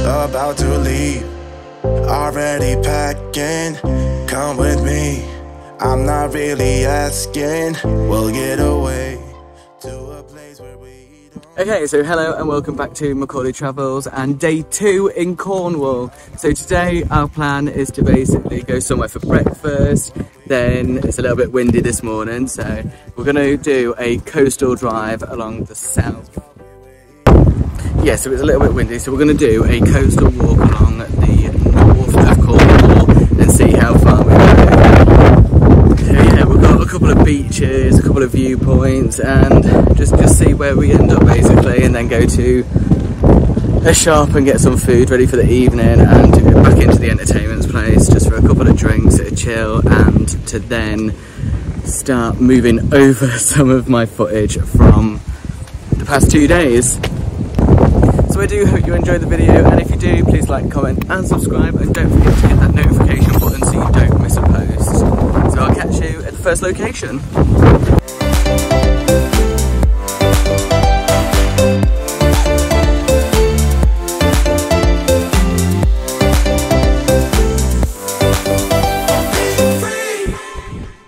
about to leave. Already packing, come with me. I'm not really asking, we'll get away to a place where we don't... Okay, so hello and welcome back to Macorlee Travels and day 2 in Cornwall. So today our plan is to basically go somewhere for breakfast. Then it's a little bit windy this morning, so we're going to do a coastal drive along the south. Yeah, so it's a little bit windy, so we're going to do a coastal walk along the north of Cornwall and see how far we go. So yeah, we've got a couple of beaches, a couple of viewpoints, and just see where we end up basically, and then go to a shop and get some food ready for the evening and go back into the entertainment place just for a couple of drinks, a chill, and to then start moving over some of my footage from the past 2 days. So I do hope you enjoyed the video, and if you do, please like, comment and subscribe, and don't forget to hit that notification button so you don't miss a post. So I'll catch you at the first location.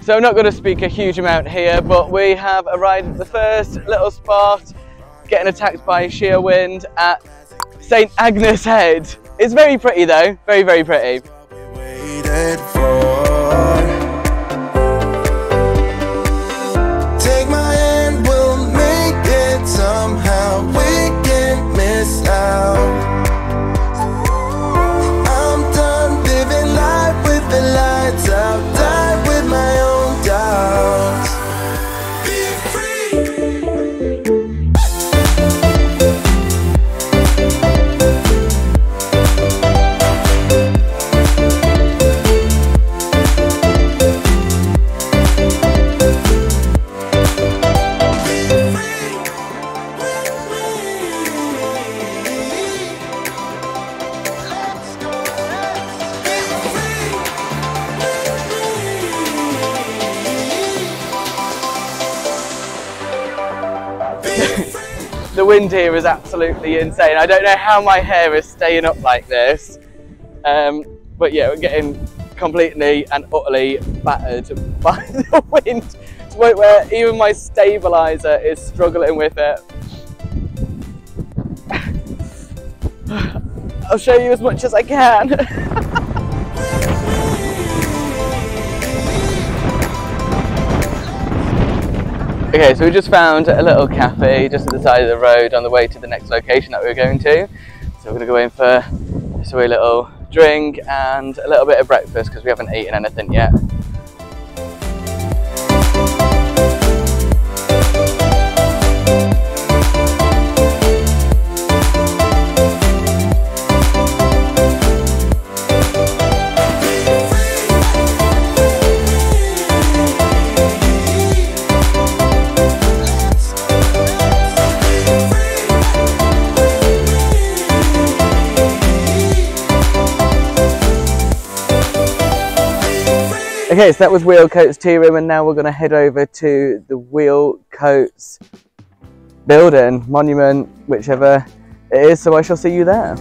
So I'm not going to speak a huge amount here, but we have arrived at the first little spot, getting attacked by sheer wind at St Agnes Head. It's very pretty though, very, very pretty. Take my hand, we'll make it somehow, we can't miss out. I'm done living life with the lights out, die with my own doubts. Be free. The wind here is absolutely insane. I don't know how my hair is staying up like this. But yeah, we're getting completely and utterly battered by the wind to the point where even my stabiliser is struggling with it. I'll show you as much as I can. Okay, so we just found a little cafe just at the side of the road on the way to the next location that we were going to. So we're going to go in for just a wee little drink and a little bit of breakfast because we haven't eaten anything yet. Okay, so that was Wheal Coates tea room, and now we're going to head over to the Wheal Coates building, monument, whichever it is, so I shall see you there.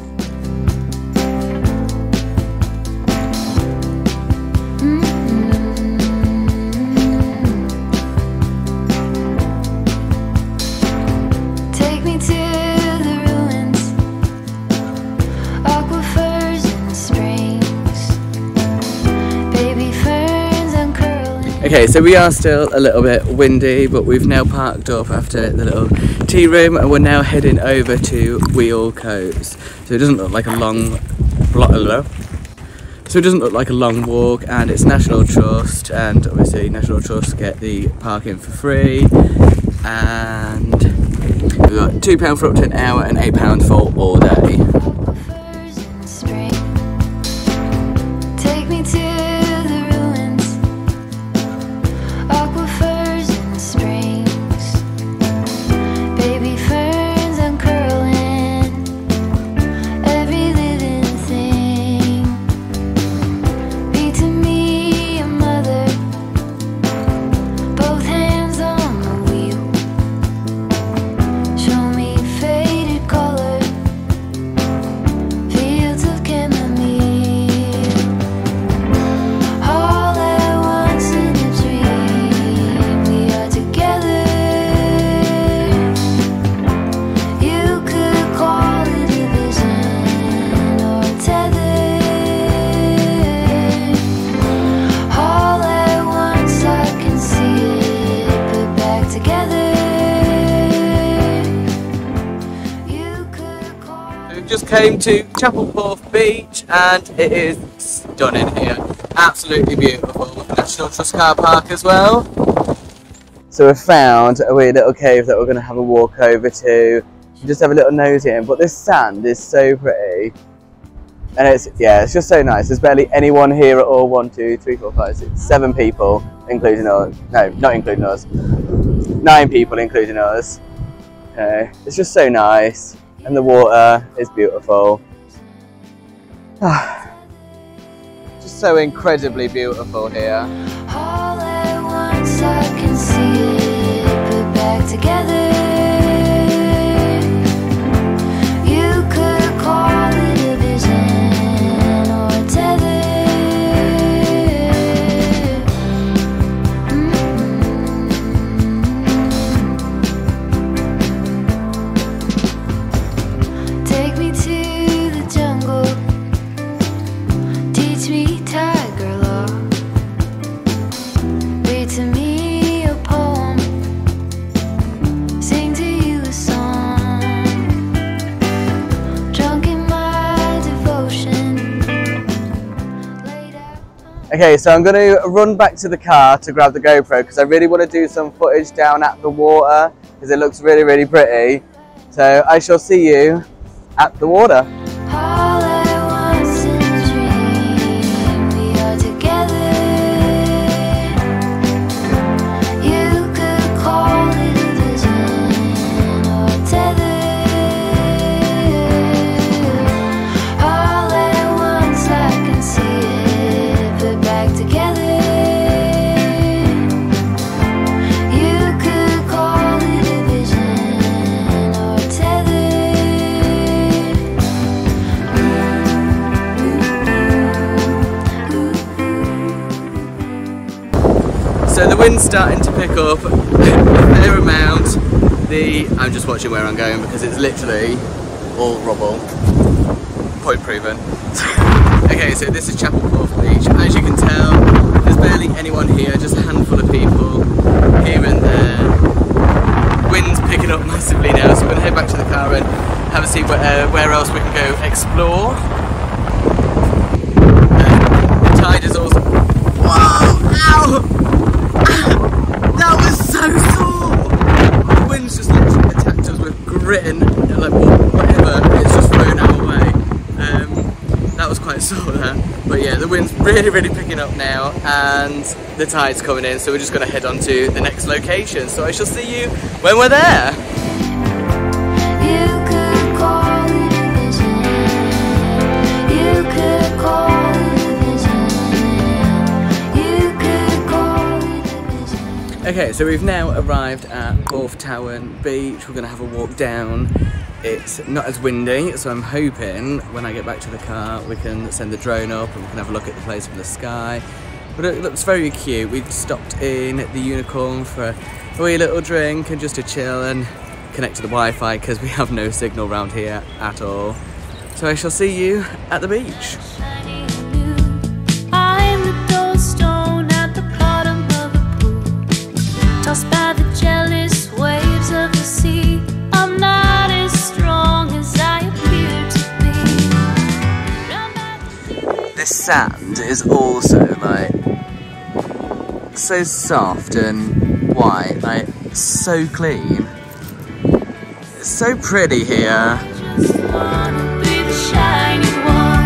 Okay, so we are still a little bit windy, but we've now parked up after the little tea room and we're now heading over to Wheal Coates. So it doesn't look like a long walk, and it's National Trust, and obviously National Trust get the parking for free, and we've got £2 for up to an hour and £8 for all day. home to Chappel Porth Beach, and it is stunning here. Absolutely beautiful. National Trust car park as well. So we've found a weird little cave that we're going to have a walk over to. Just have a little nose in, but this sand is so pretty. And it's just so nice. There's barely anyone here at all. 1, 2, 3, 4, 5, 6, 7 people, including us. No, not including us. 9 people, including us. Okay. It's just so nice, and the water is beautiful. Just so incredibly beautiful here. All at once I can see it put back together. You could call it a vision or a tether. Take me to the jungle, teach me tiger law, read to me a poem, sing to you a song, drunk in my devotion, laid out. Okay, so I'm going to run back to the car to grab the GoPro because I really want to do some footage down at the water because it looks really, really pretty. So I shall see you at the water. All at once in a dream, we are together. You could call it a vision or a tether. All at once I can see it put back together. You could call it a vision or a tether. So the wind's starting to pick up a fair amount. I'm just watching where I'm going because it's literally all rubble. Point proven. Okay, so this is Chappel Porth Beach. As you can tell, there's barely anyone here, just a handful of people here and there. Wind's picking up massively now, so we're going to head back to the car and have a see where else we can go explore. The tide is also... Whoa! Ow! That was so sore! The wind's just literally attacked us with grit and like whatever, it's just thrown our way. That was quite sore there. But yeah, the wind's really, really picking up now and the tide's coming in, so we're just going to head on to the next location. So I shall see you when we're there. You could call it a vision. You could call it a vision. You could call it a vision. Okay, so we've now arrived at Porthtowan Beach. We're going to have a walk down. It's not as windy, so I'm hoping when I get back to the car we can send the drone up and we can have a look at the place from the sky. But it looks very cute. We've stopped in the Unicorn for a wee little drink and just to chill and connect to the Wi-Fi because we have no signal around here at all. So I shall see you at the beach. I'm the ghost-stone at the bottom of a pool, tossed by the jealous waves of the sea. I'm not as strong as I appear to be. This sand is also like so soft and white, like so clean. It's so pretty here. Just wanna be the shiny one.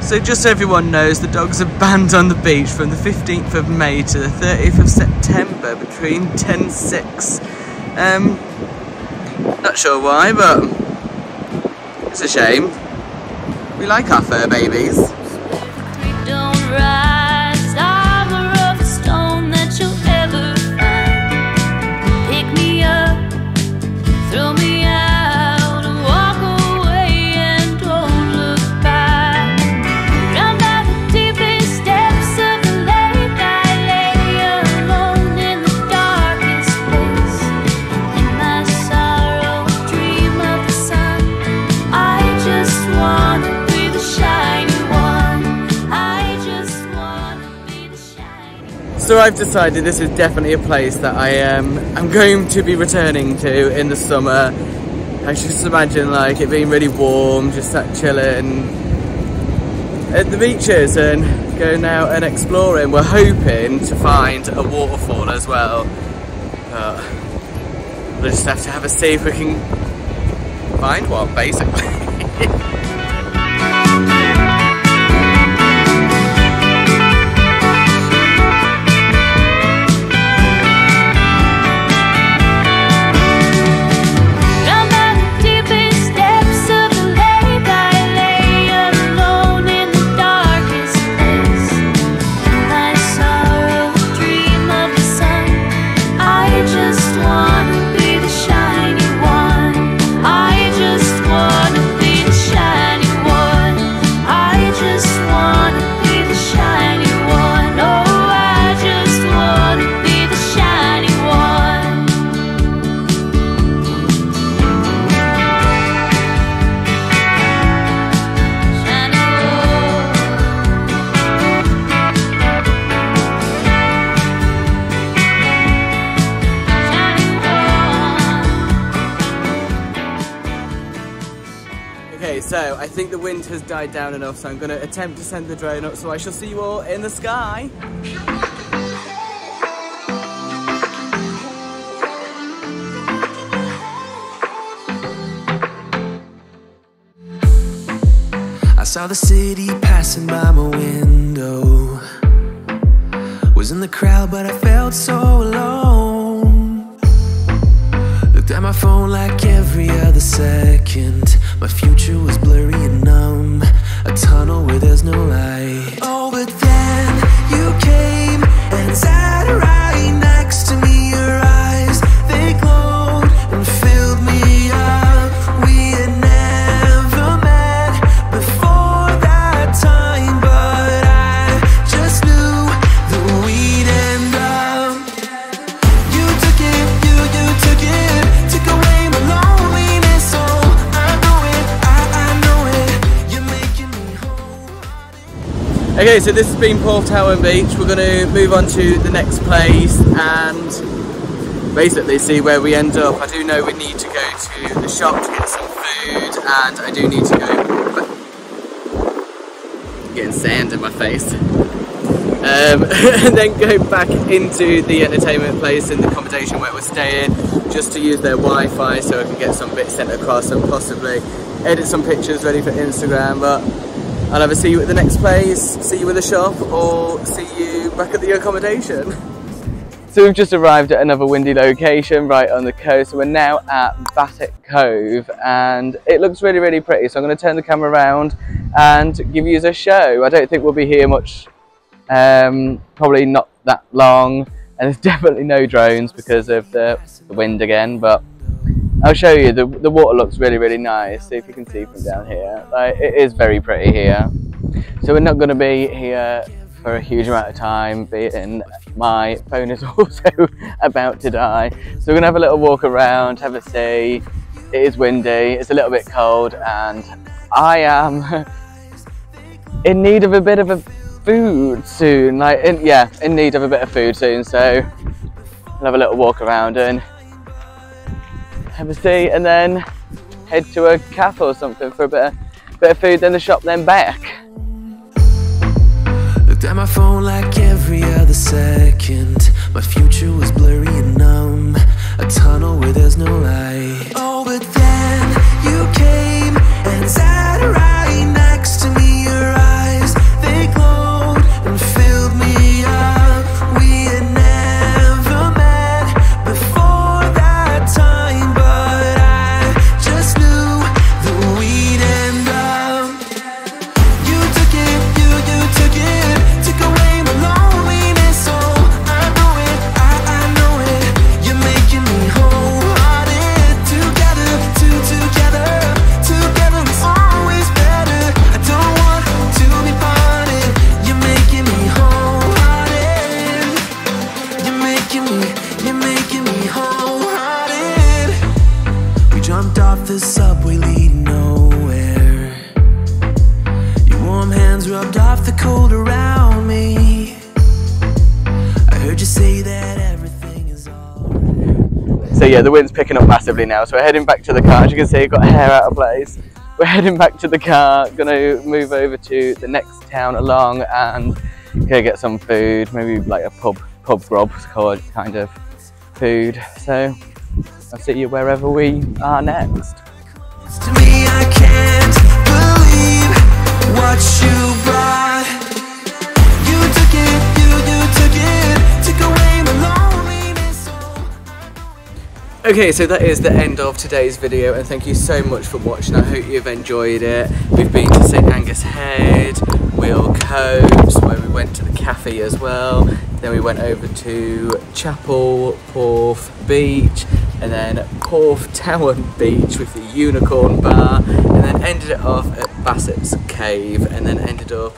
So just so everyone knows, the dogs are banned on the beach from the 15th of May to the 30th of September between 10:06. Not sure why, but it's a shame. We like our fur babies. We don't rise, I'm the roughest stone that you'll ever find. Pick me up, throw me out, and walk away and don't look back. Drowned by the deepest depths of the lake, I lay alone in the darkest place. In my sorrow, dream of the sun. I just wanna So I've decided this is definitely a place that I'm going to be returning to in the summer. I just imagine like it being really warm, just sat chilling at the beaches and going out and exploring. We're hoping to find a waterfall as well, but we'll just have to have a see if we can find one, basically. So I think the wind has died down enough, so I'm going to attempt to send the drone up, so I shall see you all in the sky. I saw the city passing by my window. Was in the crowd but I felt so alone. Looked at my phone like every other second. My future was blurry and numb, a tunnel where there's no light. Oh, but then you came and sat right next to me. Your eyes, they glowed and filled me up. We had never met before that time, but I just knew that we'd end up. You took it, you took it, took away my loneliness. So okay, so this has been Porthtowan Beach. We're going to move on to the next place and basically see where we end up. I do know we need to go to the shop to get some food, and I do need to go... getting sand in my face. And then go back into the entertainment place in the accommodation where we're staying, just to use their Wi-Fi so I can get some bits sent across and possibly edit some pictures ready for Instagram. But I'll either see you at the next place, see you at the shop, or see you back at the accommodation. So we've just arrived at another windy location right on the coast. So we're now at Bassets Cove and it looks really, really pretty. So I'm going to turn the camera around and give you a show. I don't think we'll be here much, probably not that long, and there's definitely no drones because of the wind again, but I'll show you. The water looks really, really nice. See if you can see from down here. Like, it is very pretty here. So we're not going to be here for a huge amount of time, being my phone is also about to die. So we're going to have a little walk around, have a see. It is windy, it's a little bit cold, and I am in need of a bit of a food soon. In need of a bit of food soon. So we'll have a little walk around and have a see, and then head to a cafe or something for a bit of food, then the shop, then back. Looked at my phone like every other second. My future was blurry and numb, a tunnel where there's no light. Oh, but then you came and sat right next to me. Your eyes, they glowed and filled me up. We had never met before that time, but I just knew that we'd end up. You took it, you took it, took away my loneliness. So I know it, I know it. You're making me wholehearted. Together, together is always better. I don't want to be parted. You're making me wholehearted. You're making me wholehearted. We jumped off the subway leading nowhere. Your warm hands rubbed off the cold around me. I you say that everything is alright? So yeah, the wind's picking up massively now, so we're heading back to the car. As you can see, I've got hair out of place. We're heading back to the car, gonna move over to the next town along and go get some food, maybe like a pub grub kind of food. So I'll see you wherever we are next. To me, I can't believe what you brought. You took it, took away my loneliness. Okay, so that is the end of today's video, and thank you so much for watching. I hope you've enjoyed it. We've been to St Agnes Head, Wheal Coates, where we went to the cafe as well. Then we went over to Chappel Porth Beach, and then Porthtowan Beach with the unicorn bar, and then ended it off at Bassets Cove, and then ended up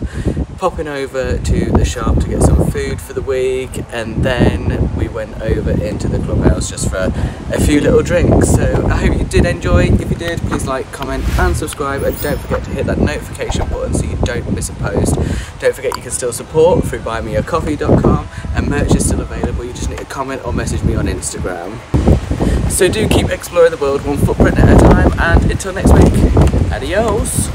popping over to the shop to get some food for the week, and then we went over into the clubhouse just for a few little drinks. So I hope you did enjoy. If you did, please like, comment and subscribe, and don't forget to hit that notification button so you don't miss a post. Don't forget you can still support through buymeacoffee.com, and merch is still available. You just need to comment or message me on Instagram. So do keep exploring the world one footprint at a time, and until next week, adios.